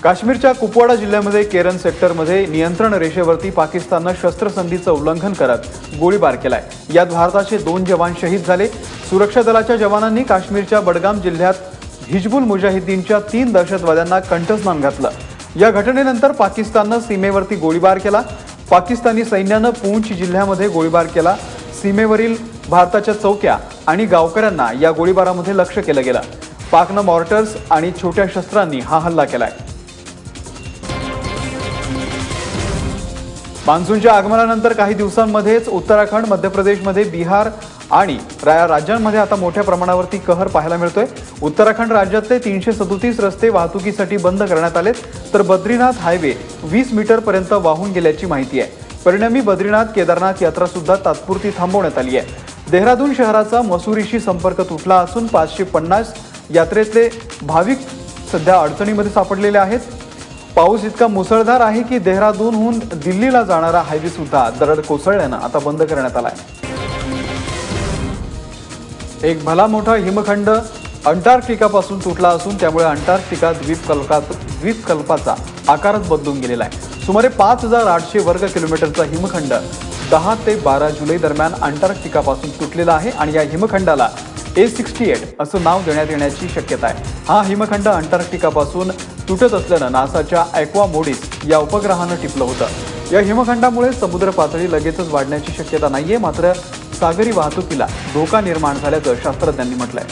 काश्मीरच्या कुपवाडा जिल्ह्यामध्ये केरन सेक्टरमध्ये नियंत्रण रेषेवरती पाकिस्ताननं शस्त्रसंधीचं उल्लंघन करत गोळीबार केलाय। यात भारताचे 2 जवान शहीद झाले। सुरक्षा दलाच्या जवानांनी काश्मीरच्या बडगाम जिल्ह्यात हिजबुल मुजाहिदीनच्या 3 दहशतवाद्यांना कंठस्नान घातलं। या घटनेनंतर पाकिस्ताननं सीमेवरती गोळीबार केला। पाकिस्तानी सैन्यानं पूंछ जिल्ह्यामध्ये गोळीबार केला। सीमेवरील भारताच्या चौक्या आणि गावकऱ्यांना या गोळीबारामध्ये लक्ष्य केलं गेलं। पाकनं मॉर्टर्स आणि छोट्या शस्त्रांनी हा हल्ला केलाय। मान्सूनच्या आगमनानंतर काही दिवसांमध्येच उत्तराखंड, मध्य प्रदेशमध्ये, बिहार आणि राज्यांमध्ये आता मोठ्या प्रमाणावरती कहर पाहायला मिळतोय। उत्तराखंड राज्यातले 337 रस्ते वाहतुकीसाठी बंद करण्यात आलेत, तर बद्रीनाथ हायवे 20 मीटर पर्यंत वाहून गेल्याची माहिती आहे। परिणामी बद्रीनाथ केदारनाथ यात्रा सुद्धा तात्पुरती थांबवण्यात आली आहे। देहरादून शहराचा मसुरीशी संपर्क तुटला असून 550 यात्रेतले भाविक सध्या अडचणीमध्ये सापडलेले आहेत। पाऊस इतका मुसळधार आहे की देहरादूनहून दिल्लीला जाणारा हायवे सुद्धा दरड कोसळल्यानं आता बंद करण्यात आलाय। एक भला मोठा हिमखंड अंटार्क्टिकापासून तुटला असून त्यामुळे अंटार्क्टिका द्वीपकल्पाचा आकारच बदलून गेलेला आहे। सुमारे 5800 वर्ग किलोमीटरचा हिमखंड 10 ते 12 जुलै दरम्यान अंटार्क्टिकापासून तुटलेला आहे आणि या हिमखंडाला A68 असं नाव देण्यात येण्याची शक्यता आहे। हा हिमखंड अंटार्क्टिकापासून तुटत असल्यानं नासाच्या ॲक्वा मोडिस या उपग्रहानं टिपलं होतं। या हिमखंडामुळे समुद्र पातळी लगेचच वाढण्याची शक्यता नाहीये, मात्र सागरी वाहतुकीला धोका निर्माण झाल्याचं शास्त्रज्ञांनी म्हटलंय।